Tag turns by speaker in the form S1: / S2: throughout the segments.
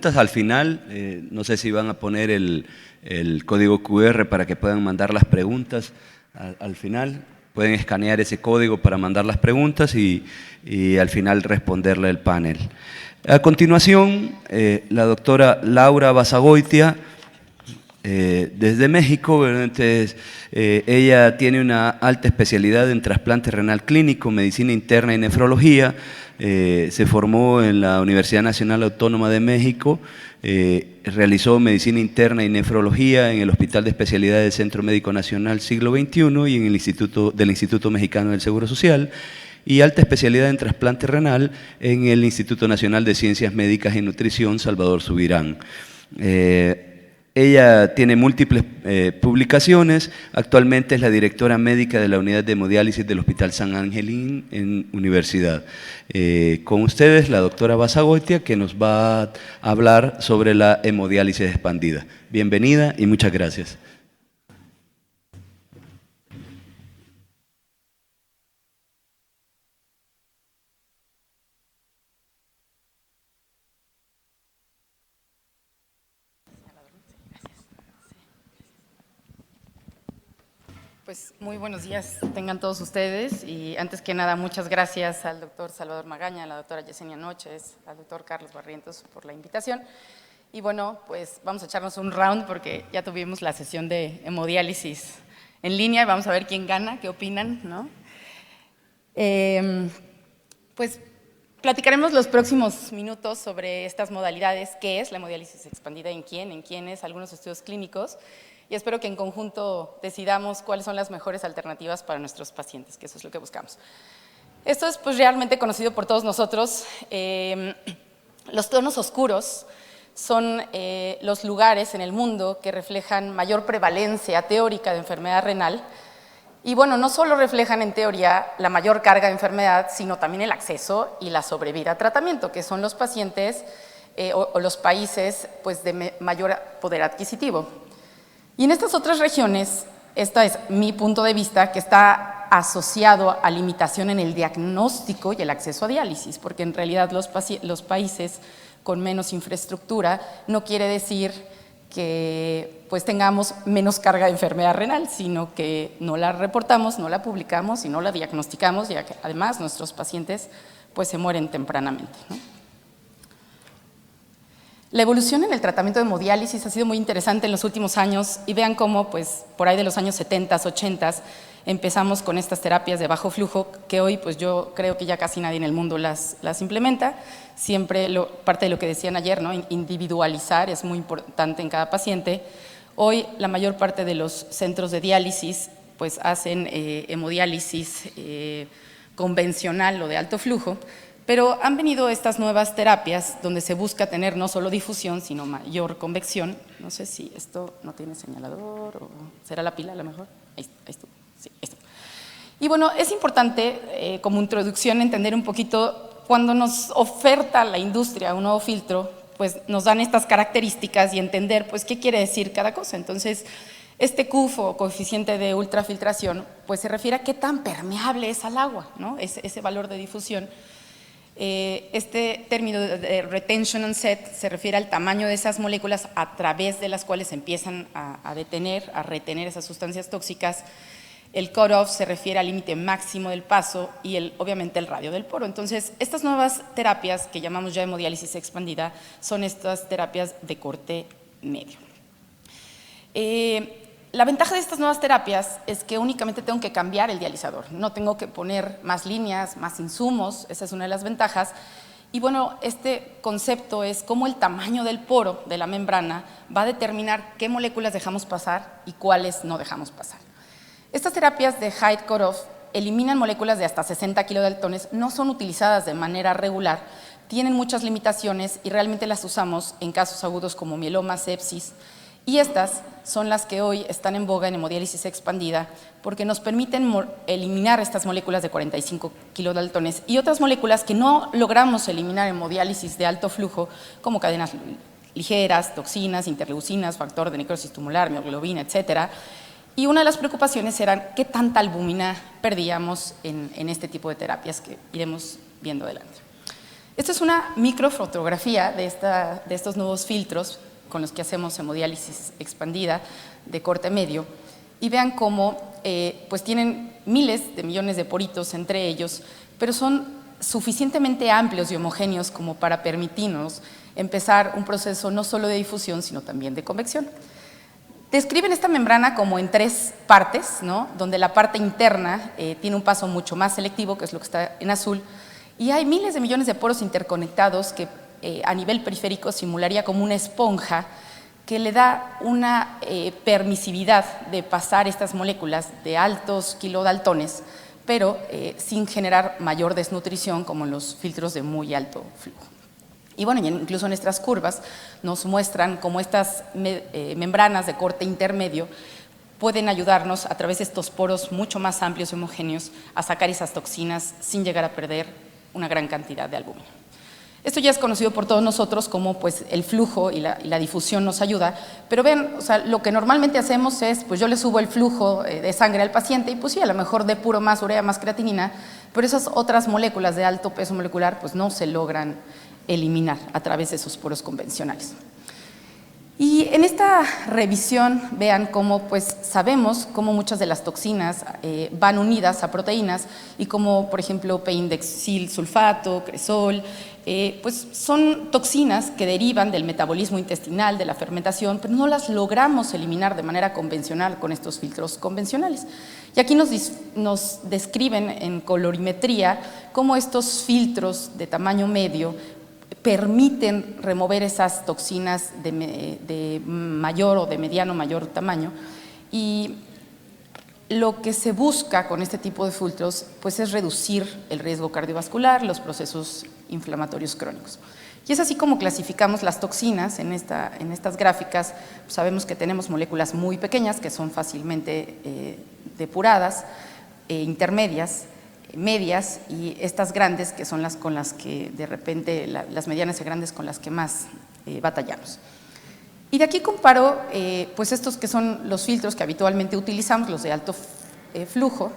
S1: preguntas al final. No sé si van a poner el código QR para que puedan mandar las preguntas al final. Pueden escanear ese código para mandar las preguntas y al final responderle el panel. A continuación, la doctora Laura Basagoitia, desde México. Entonces, ella tiene una alta especialidad en trasplante renal clínico, medicina interna y nefrología. Se formó en la Universidad Nacional Autónoma de México, realizó medicina interna y nefrología en el Hospital de Especialidades del Centro Médico Nacional Siglo XXI y en el Instituto Mexicano del Seguro Social, y alta especialidad en trasplante renal en el Instituto Nacional de Ciencias Médicas y Nutrición Salvador Subirán. Ella tiene múltiples publicaciones. Actualmente es la directora médica de la unidad de hemodiálisis del Hospital San Angelín en Universidad. Con ustedes la doctora Basagoitia, que nos va a hablar sobre la hemodiálisis expandida. Bienvenida y muchas gracias.
S2: Pues muy buenos días tengan todos ustedes, y antes que nada muchas gracias al doctor Salvador Magaña, a la doctora Yesenia Noches, al doctor Carlos Barrientos por la invitación. Y bueno, pues vamos a echarnos un round porque ya tuvimos la sesión de hemodiálisis en línea, vamos a ver quién gana, qué opinan, ¿no? Pues platicaremos los próximos minutos sobre estas modalidades, qué es la hemodiálisis expandida, en quiénes, algunos estudios clínicos, y espero que en conjunto decidamos cuáles son las mejores alternativas para nuestros pacientes, que eso es lo que buscamos. Esto es pues realmente conocido por todos nosotros. Los tonos oscuros son los lugares en el mundo que reflejan mayor prevalencia teórica de enfermedad renal. Y bueno, no solo reflejan en teoría la mayor carga de enfermedad, sino también el acceso y la sobrevida a tratamiento, que son los pacientes o los países pues, de mayor poder adquisitivo. Y en estas otras regiones, este es mi punto de vista, que está asociado a limitación en el diagnóstico y el acceso a diálisis, porque en realidad los países con menos infraestructura no quiere decir que pues tengamos menos carga de enfermedad renal, sino que no la reportamos, no la publicamos y no la diagnosticamos, ya que además nuestros pacientes pues se mueren tempranamente, ¿no? La evolución en el tratamiento de hemodiálisis ha sido muy interesante en los últimos años, y vean cómo pues, por ahí de los años 70, 80 empezamos con estas terapias de bajo flujo, que hoy pues, yo creo que ya casi nadie en el mundo las implementa. Siempre parte de lo que decían ayer, ¿no? Individualizar es muy importante en cada paciente. Hoy la mayor parte de los centros de diálisis pues, hacen hemodiálisis convencional o de alto flujo, pero han venido estas nuevas terapias donde se busca tener no solo difusión, sino mayor convección. No sé si esto no tiene señalador o será la pila a lo mejor. Ahí está. Sí, ahí está. Y bueno, es importante como introducción entender un poquito, cuando nos oferta la industria un nuevo filtro, pues nos dan estas características y entender pues qué quiere decir cada cosa. Entonces, este CUF o coeficiente de ultrafiltración, pues se refiere a qué tan permeable es al agua, ¿no? Ese valor de difusión. Este término de retention onset se refiere al tamaño de esas moléculas a través de las cuales empiezan a retener esas sustancias tóxicas. El cutoff se refiere al límite máximo del paso y obviamente el radio del poro. Entonces, estas nuevas terapias que llamamos ya hemodiálisis expandida son estas terapias de corte medio. La ventaja de estas nuevas terapias es que únicamente tengo que cambiar el dializador, no tengo que poner más líneas, más insumos, esa es una de las ventajas. Y bueno, este concepto es cómo el tamaño del poro de la membrana va a determinar qué moléculas dejamos pasar y cuáles no dejamos pasar. Estas terapias de high cutoff eliminan moléculas de hasta 60 kilodaltones, no son utilizadas de manera regular, tienen muchas limitaciones y realmente las usamos en casos agudos como mieloma, sepsis. Y estas son las que hoy están en boga en hemodiálisis expandida porque nos permiten eliminar estas moléculas de 45 kilodaltones y otras moléculas que no logramos eliminar en hemodiálisis de alto flujo, como cadenas ligeras, toxinas, interleucinas, factor de necrosis tumoral, mioglobina, etcétera. Y una de las preocupaciones eran qué tanta albúmina perdíamos en este tipo de terapias que iremos viendo adelante. Esta es una microfotografía de estos nuevos filtros con los que hacemos hemodiálisis expandida de corte medio, y vean cómo pues tienen miles de millones de poritos entre ellos, pero son suficientemente amplios y homogéneos como para permitirnos empezar un proceso no solo de difusión, sino también de convección. Describen esta membrana como en 3 partes, ¿no? Donde la parte interna tiene un paso mucho más selectivo, que es lo que está en azul, y hay miles de millones de poros interconectados que a nivel periférico simularía como una esponja que le da una permisividad de pasar estas moléculas de altos kilodaltones, pero sin generar mayor desnutrición como en los filtros de muy alto flujo. Y bueno, incluso en nuestras curvas nos muestran cómo estas membranas de corte intermedio pueden ayudarnos a través de estos poros mucho más amplios y homogéneos a sacar esas toxinas sin llegar a perder una gran cantidad de albúmina. Esto ya es conocido por todos nosotros como pues, el flujo y la difusión nos ayuda, pero vean, o sea, lo que normalmente hacemos es, pues yo le subo el flujo de sangre al paciente y pues sí, a lo mejor depuro más urea, más creatinina, pero esas otras moléculas de alto peso molecular pues no se logran eliminar a través de esos poros convencionales. Y en esta revisión vean cómo pues, sabemos cómo muchas de las toxinas van unidas a proteínas y como por ejemplo peindexil sulfato, cresol, pues son toxinas que derivan del metabolismo intestinal, de la fermentación, pero no las logramos eliminar de manera convencional con estos filtros convencionales. Y aquí nos describen en colorimetría cómo estos filtros de tamaño medio permiten remover esas toxinas de mayor o de mediano mayor tamaño, y lo que se busca con este tipo de filtros pues es reducir el riesgo cardiovascular, los procesos inflamatorios crónicos. Y es así como clasificamos las toxinas en estas gráficas. Sabemos que tenemos moléculas muy pequeñas que son fácilmente depuradas, intermedias, medias y estas grandes que son las con las que de repente, las medianas y grandes con las que más batallamos. Y de aquí comparo pues estos que son los filtros que habitualmente utilizamos, los de alto flujo,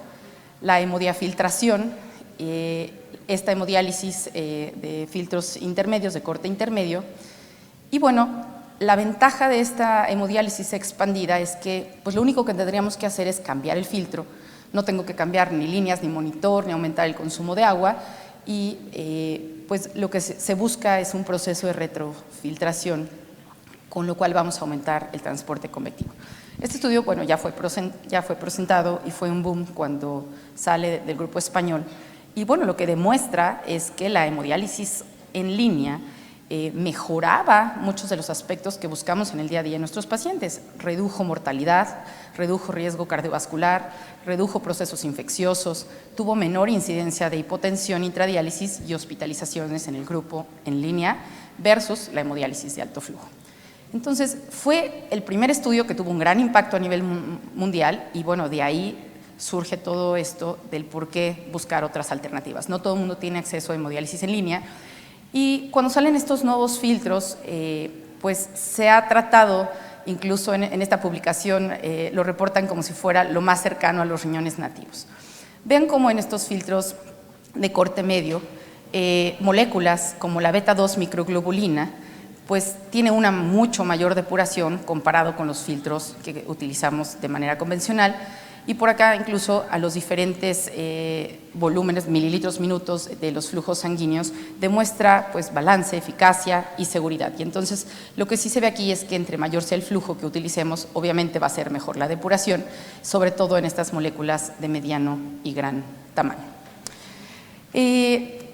S2: la hemodiafiltración, esta hemodiálisis de filtros intermedios, de corte intermedio. Y bueno, la ventaja de esta hemodiálisis expandida es que pues lo único que tendríamos que hacer es cambiar el filtro. No tengo que cambiar ni líneas, ni monitor, ni aumentar el consumo de agua, y pues lo que se busca es un proceso de retrofiltración, con lo cual vamos a aumentar el transporte convectivo. Este estudio, bueno, ya fue presentado y fue un boom cuando sale del grupo español, y bueno, lo que demuestra es que la hemodiálisis en línea mejoraba muchos de los aspectos que buscamos en el día a día en nuestros pacientes. Redujo mortalidad, redujo riesgo cardiovascular, redujo procesos infecciosos, tuvo menor incidencia de hipotensión, intradiálisis y hospitalizaciones en el grupo en línea versus la hemodiálisis de alto flujo. Entonces, fue el primer estudio que tuvo un gran impacto a nivel mundial, y bueno, de ahí surge todo esto del por qué buscar otras alternativas. No todo el mundo tiene acceso a hemodiálisis en línea. Y cuando salen estos nuevos filtros, pues se ha tratado, incluso en esta publicación lo reportan como si fuera lo más cercano a los riñones nativos. Vean cómo en estos filtros de corte medio, moléculas como la beta-2 microglobulina, pues tiene una mucho mayor depuración comparado con los filtros que utilizamos de manera convencional. Y por acá incluso a los diferentes volúmenes, mililitros, minutos de los flujos sanguíneos, demuestra pues balance, eficacia y seguridad. Y entonces lo que sí se ve aquí es que entre mayor sea el flujo que utilicemos, obviamente va a ser mejor la depuración, sobre todo en estas moléculas de mediano y gran tamaño.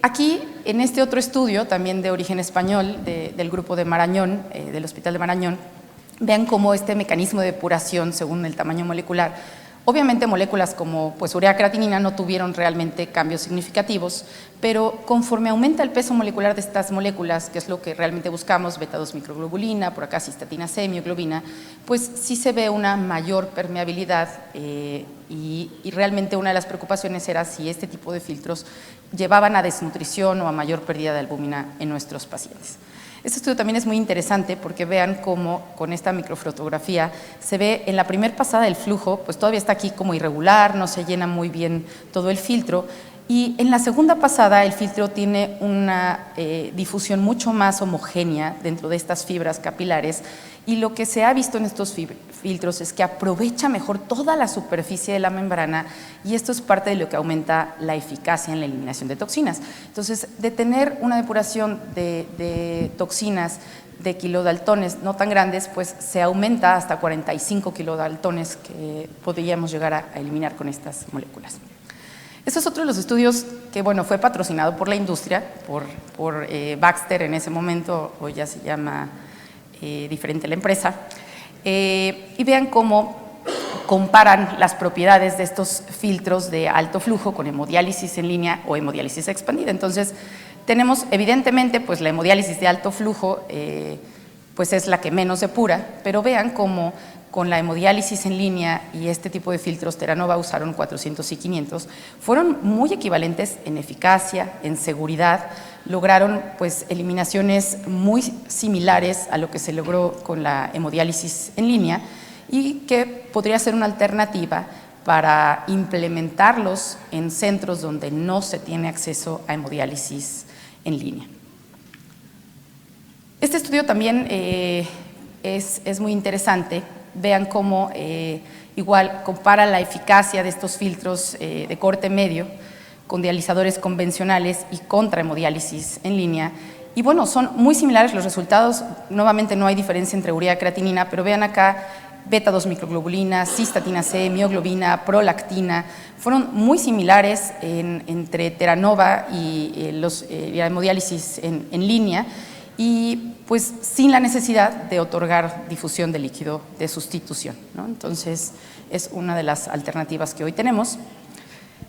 S2: Aquí, en este otro estudio, también de origen español, del grupo de Marañón, del Hospital de Marañón, vean cómo este mecanismo de depuración según el tamaño molecular. Obviamente moléculas como pues, urea creatinina no tuvieron realmente cambios significativos, pero conforme aumenta el peso molecular de estas moléculas, que es lo que realmente buscamos, beta-2 microglobulina, por acá cistatina C, mioglobina, pues sí se ve una mayor permeabilidad y realmente una de las preocupaciones era si este tipo de filtros llevaban a desnutrición o a mayor pérdida de albúmina en nuestros pacientes. Este estudio también es muy interesante porque vean cómo con esta microfotografía se ve en la primera pasada del flujo, pues todavía está aquí como irregular, no se llena muy bien todo el filtro, Y en la segunda pasada el filtro tiene una difusión mucho más homogénea dentro de estas fibras capilares, y lo que se ha visto en estos filtros es que aprovecha mejor toda la superficie de la membrana, y esto es parte de lo que aumenta la eficacia en la eliminación de toxinas. Entonces, de tener una depuración de toxinas de kilodaltones no tan grandes, pues se aumenta hasta 45 kilodaltones que podríamos llegar a eliminar con estas moléculas. Este es otro de los estudios que, bueno, fue patrocinado por la industria, por Baxter en ese momento, hoy ya se llama diferente la empresa, y vean cómo comparan las propiedades de estos filtros de alto flujo con hemodiálisis en línea o hemodiálisis expandida. Entonces, tenemos evidentemente pues la hemodiálisis de alto flujo pues es la que menos depura, pero vean cómo con la hemodiálisis en línea y este tipo de filtros, Theranova usaron 400 y 500, fueron muy equivalentes en eficacia, en seguridad, lograron pues eliminaciones muy similares a lo que se logró con la hemodiálisis en línea, y que podría ser una alternativa para implementarlos en centros donde no se tiene acceso a hemodiálisis en línea. Este estudio también es muy interesante. Vean cómo igual compara la eficacia de estos filtros de corte medio con dializadores convencionales y contra hemodiálisis en línea. Y bueno, son muy similares los resultados. Nuevamente no hay diferencia entre urea y creatinina, pero vean acá beta-2 microglobulina, cistatina C, mioglobina, prolactina, fueron muy similares entre Theranova y la hemodiálisis en línea, y pues sin la necesidad de otorgar difusión de líquido de sustitución, ¿no? Entonces es una de las alternativas que hoy tenemos.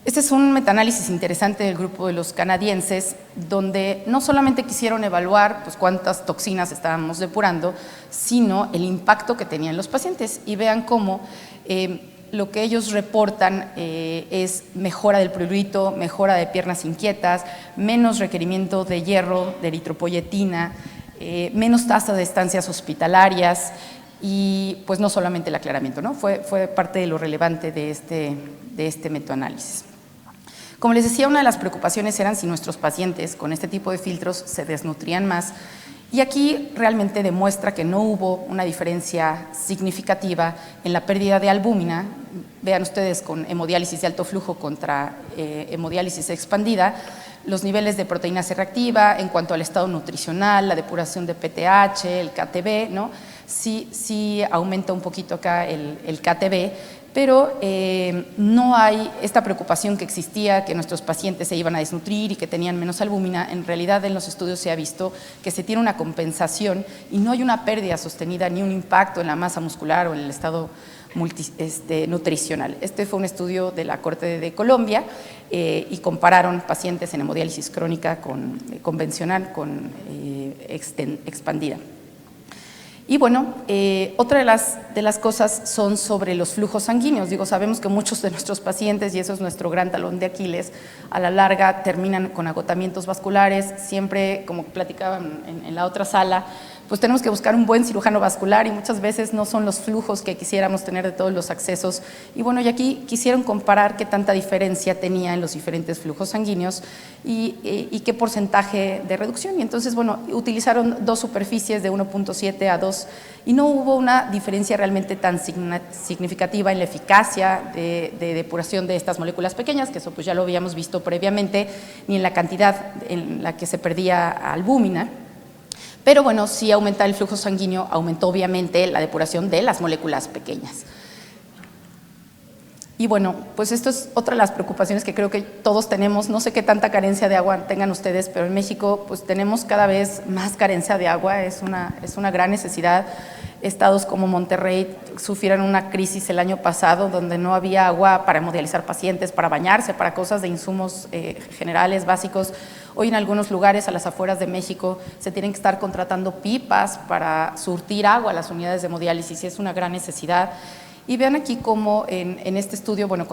S2: Este es un metaanálisis interesante del grupo de los canadienses, donde no solamente quisieron evaluar pues, cuántas toxinas estábamos depurando, sino el impacto que tenían los pacientes. Y vean cómo lo que ellos reportan es mejora del prurito, mejora de piernas inquietas, menos requerimiento de hierro, de eritropoyetina, menos tasa de estancias hospitalarias, y pues no solamente el aclaramiento, ¿no? Fue parte de lo relevante de este metaanálisis. Como les decía, una de las preocupaciones eran si nuestros pacientes con este tipo de filtros se desnutrían más, y aquí realmente demuestra que no hubo una diferencia significativa en la pérdida de albúmina. Vean ustedes con hemodiálisis de alto flujo contra hemodiálisis expandida, los niveles de proteína C reactiva en cuanto al estado nutricional, la depuración de PTH, el KTB, ¿no? Sí aumenta un poquito acá el KTB, pero no hay esta preocupación que existía, que nuestros pacientes se iban a desnutrir y que tenían menos albúmina. En realidad en los estudios se ha visto que se tiene una compensación y no hay una pérdida sostenida ni un impacto en la masa muscular o en el estado nutricional. Este fue un estudio de la Corte de Colombia y compararon pacientes en hemodiálisis crónica convencional con expandida. Y bueno, otra de las cosas son sobre los flujos sanguíneos. Digo, sabemos que muchos de nuestros pacientes, y eso es nuestro gran talón de Aquiles, a la larga terminan con agotamientos vasculares. Siempre, como platicaban en la otra sala, pues tenemos que buscar un buen cirujano vascular, y muchas veces no son los flujos que quisiéramos tener de todos los accesos. Y bueno, y aquí quisieron comparar qué tanta diferencia tenía en los diferentes flujos sanguíneos y qué porcentaje de reducción. Y entonces, bueno, utilizaron dos superficies de 1.7 a 2 y no hubo una diferencia realmente tan significativa en la eficacia de depuración de estas moléculas pequeñas, que eso pues ya lo habíamos visto previamente, ni en la cantidad en la que se perdía albúmina. Pero bueno, sí aumentar el flujo sanguíneo aumentó obviamente la depuración de las moléculas pequeñas. Y bueno, pues esto es otra de las preocupaciones que creo que todos tenemos. No sé qué tanta carencia de agua tengan ustedes, pero en México pues tenemos cada vez más carencia de agua, es una gran necesidad. Estados como Monterrey sufrieron una crisis el año pasado donde no había agua para hemodializar pacientes, para bañarse, para cosas de insumos generales, básicos. Hoy en algunos lugares a las afueras de México se tienen que estar contratando pipas para surtir agua a las unidades de hemodiálisis, y es una gran necesidad. Y vean aquí cómo en este estudio, bueno,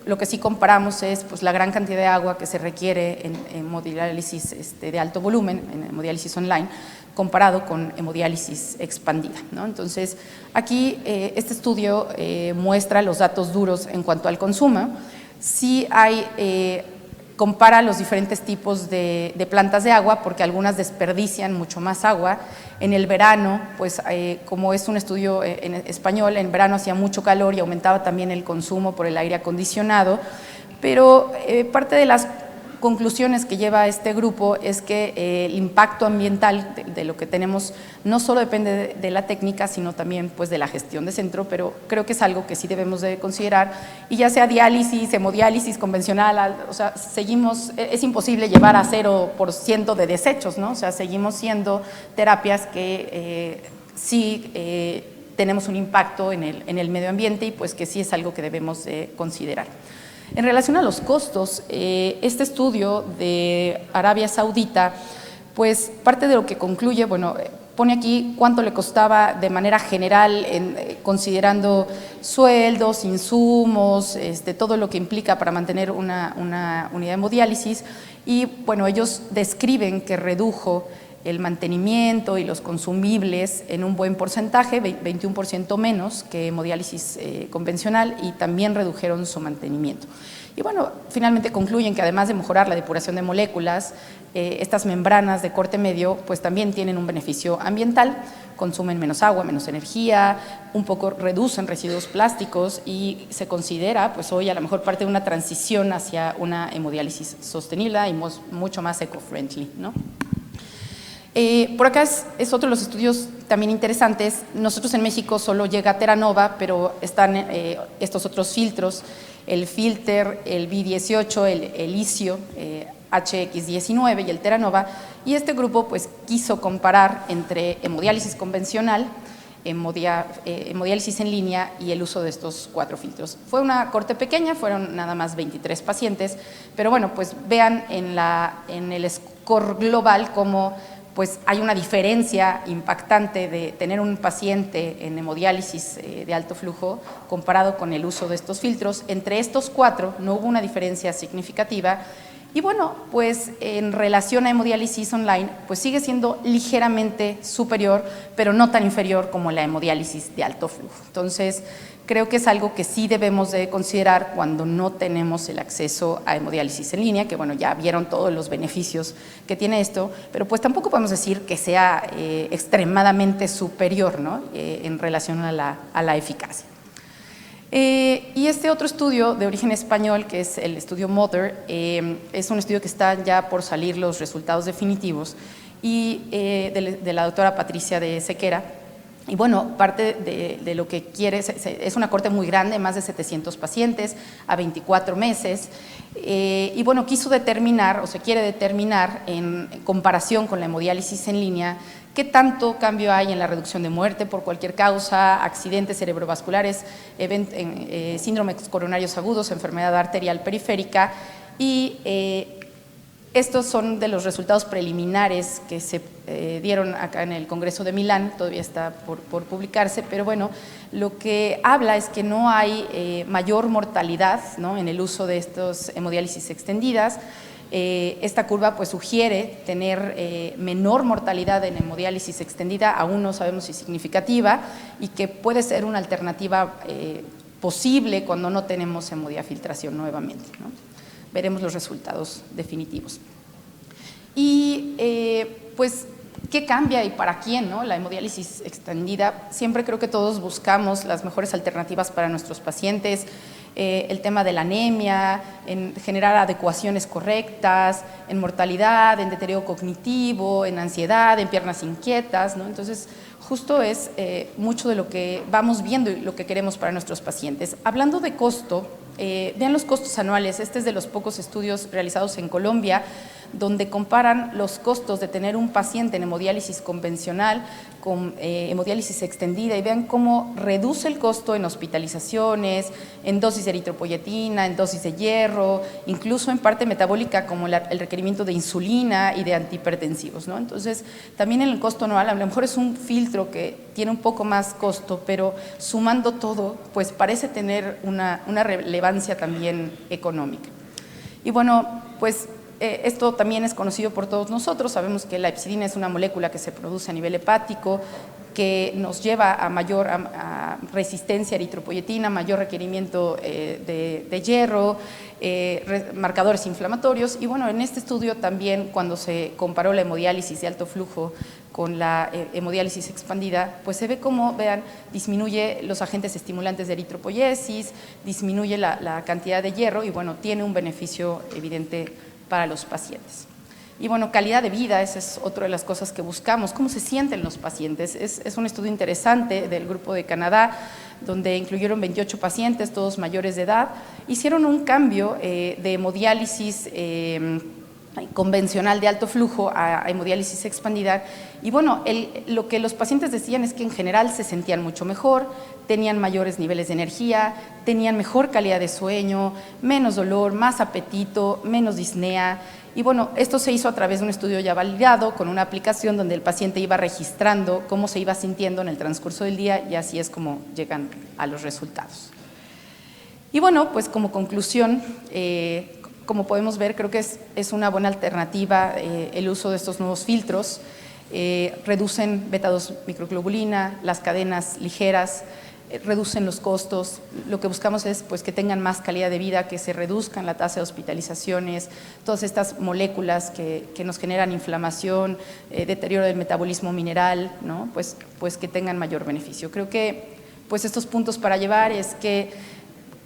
S2: lo que sí comparamos es pues, la gran cantidad de agua que se requiere en hemodiálisis de alto volumen, en hemodiálisis online, comparado con hemodiálisis expandida, ¿no? Entonces, aquí este estudio muestra los datos duros en cuanto al consumo. Sí hay compara los diferentes tipos de plantas de agua, porque algunas desperdician mucho más agua. En el verano, pues como es un estudio en español, en verano hacía mucho calor y aumentaba también el consumo por el aire acondicionado, pero parte de las conclusiones que lleva este grupo es que el impacto ambiental de lo que tenemos no solo depende de la técnica, sino también pues, de la gestión de centro, pero creo que es algo que sí debemos de considerar, y ya sea diálisis, hemodiálisis convencional, o sea, es imposible llevar a 0% de desechos, ¿no? O sea, seguimos siendo terapias que sí tenemos un impacto en el medio ambiente y pues que sí es algo que debemos de considerar. En relación a los costos, este estudio de Arabia Saudita, pues parte de lo que concluye, bueno, pone aquí cuánto le costaba de manera general, considerando sueldos, insumos, todo lo que implica para mantener una unidad de hemodiálisis, y bueno, ellos describen que redujo el mantenimiento y los consumibles en un buen porcentaje, 21% menos que hemodiálisis convencional, y también redujeron su mantenimiento. Y bueno, finalmente concluyen que además de mejorar la depuración de moléculas, estas membranas de corte medio pues también tienen un beneficio ambiental, consumen menos agua, menos energía, un poco reducen residuos plásticos y se considera pues hoy a lo mejor parte de una transición hacia una hemodiálisis sostenible y mucho más eco-friendly, ¿no? Por acá es otro de los estudios también interesantes. Nosotros en México solo llega Teranova, pero están estos otros filtros, el Filter, el B18, el ISIO, HX19 y el Teranova, y este grupo pues quiso comparar entre hemodiálisis convencional, hemodiálisis en línea y el uso de estos 4 filtros. Fue una corte pequeña, fueron nada más 23 pacientes, pero bueno, pues vean en el score global cómo pues hay una diferencia impactante de tener un paciente en hemodiálisis de alto flujo comparado con el uso de estos filtros. Entre estos 4 no hubo una diferencia significativa, y bueno, pues en relación a hemodiálisis online, pues sigue siendo ligeramente superior, pero no tan inferior como la hemodiálisis de alto flujo. Entonces, creo que es algo que sí debemos de considerar cuando no tenemos el acceso a hemodiálisis en línea, que bueno, ya vieron todos los beneficios que tiene esto, pero pues tampoco podemos decir que sea extremadamente superior, ¿no? En relación a la eficacia. Y este otro estudio de origen español, que es el estudio Mother, es un estudio que está ya por salir los resultados definitivos, y de la doctora Patricia de Sequera. Y bueno, parte de lo que quiere es una corte muy grande, más de 700 pacientes a 24 meses, y bueno, quiso determinar, o se quiere determinar en comparación con la hemodiálisis en línea, qué tanto cambio hay en la reducción de muerte por cualquier causa, accidentes cerebrovasculares, síndromes coronarios agudos, enfermedad arterial periférica, y estos son de los resultados preliminares que se dieron acá en el Congreso de Milán, todavía está por publicarse, pero bueno, lo que habla es que no hay mayor mortalidad, ¿no?, en el uso de estos hemodiálisis extendidas. Esta curva pues sugiere tener menor mortalidad en hemodiálisis extendida, aún no sabemos si significativa, y que puede ser una alternativa posible cuando no tenemos hemodiafiltración nuevamente, ¿no? Veremos los resultados definitivos. Y pues, ¿qué cambia y para quién, ¿no? La hemodiálisis extendida, siempre creo que todos buscamos las mejores alternativas para nuestros pacientes, el tema de la anemia, en generar adecuaciones correctas, en mortalidad, en deterioro cognitivo, en ansiedad, en piernas inquietas, ¿no? Entonces, justo es mucho de lo que vamos viendo y lo que queremos para nuestros pacientes. Hablando de costo, vean los costos anuales. Este es de los pocos estudios realizados en Colombia, donde comparan los costos de tener un paciente en hemodiálisis convencional con hemodiálisis extendida, y vean cómo reduce el costo en hospitalizaciones, en dosis de eritropoyetina, en dosis de hierro, incluso en parte metabólica como el requerimiento de insulina y de antihipertensivos, ¿no? Entonces, también en el costo anual, a lo mejor es un filtro que tiene un poco más costo, pero sumando todo, pues parece tener una relevancia también económica. Y bueno, pues esto también es conocido por todos nosotros. Sabemos que la hepcidina es una molécula que se produce a nivel hepático, que nos lleva a resistencia a eritropoyetina, mayor requerimiento de hierro, marcadores inflamatorios. Y bueno, en este estudio también, cuando se comparó la hemodiálisis de alto flujo con la hemodiálisis expandida, pues se ve cómo, vean, disminuye los agentes estimulantes de eritropoyesis, disminuye la cantidad de hierro y bueno, tiene un beneficio evidente para los pacientes. Y bueno, calidad de vida, esa es otra de las cosas que buscamos. ¿Cómo se sienten los pacientes? Es un estudio interesante del grupo de Canadá, donde incluyeron 28 pacientes, todos mayores de edad. Hicieron un cambio de hemodiálisis convencional de alto flujo a hemodiálisis expandida. Y bueno, lo que los pacientes decían es que en general se sentían mucho mejor, tenían mayores niveles de energía, tenían mejor calidad de sueño, menos dolor, más apetito, menos disnea. Y bueno, esto se hizo a través de un estudio ya validado con una aplicación donde el paciente iba registrando cómo se iba sintiendo en el transcurso del día y así es como llegan a los resultados. Y bueno, pues como conclusión, como podemos ver, creo que es una buena alternativa el uso de estos nuevos filtros. Reducen beta-2 microglobulina, las cadenas ligeras, reducen los costos. Lo que buscamos es pues, que tengan más calidad de vida, que se reduzcan la tasa de hospitalizaciones, todas estas moléculas que nos generan inflamación, deterioro del metabolismo mineral, ¿no? pues que tengan mayor beneficio. Creo que pues, estos puntos para llevar es que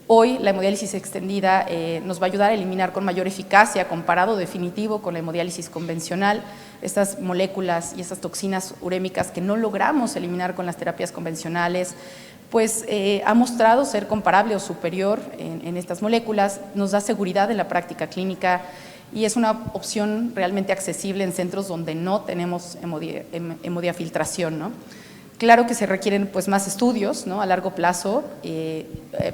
S2: hoy la hemodiálisis extendida nos va a ayudar a eliminar con mayor eficacia, comparado definitivo con la hemodiálisis convencional, estas moléculas y estas toxinas urémicas que no logramos eliminar con las terapias convencionales, pues ha mostrado ser comparable o superior en estas moléculas, nos da seguridad en la práctica clínica y es una opción realmente accesible en centros donde no tenemos hemodiafiltración, ¿no? Claro que se requieren pues, más estudios, ¿no? A largo plazo.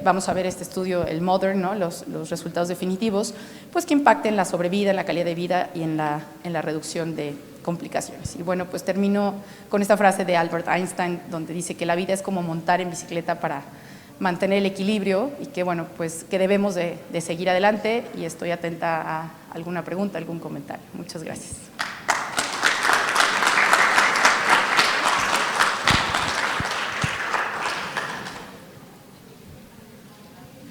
S2: Vamos a ver este estudio, el MODERN, ¿no? los resultados definitivos, pues que impacten la sobrevida, en la calidad de vida y en la reducción de complicaciones. Y bueno, pues termino con esta frase de Albert Einstein, donde dice que la vida es como montar en bicicleta para mantener el equilibrio y que bueno, pues que debemos de seguir adelante y estoy atenta a alguna pregunta, algún comentario. Muchas gracias.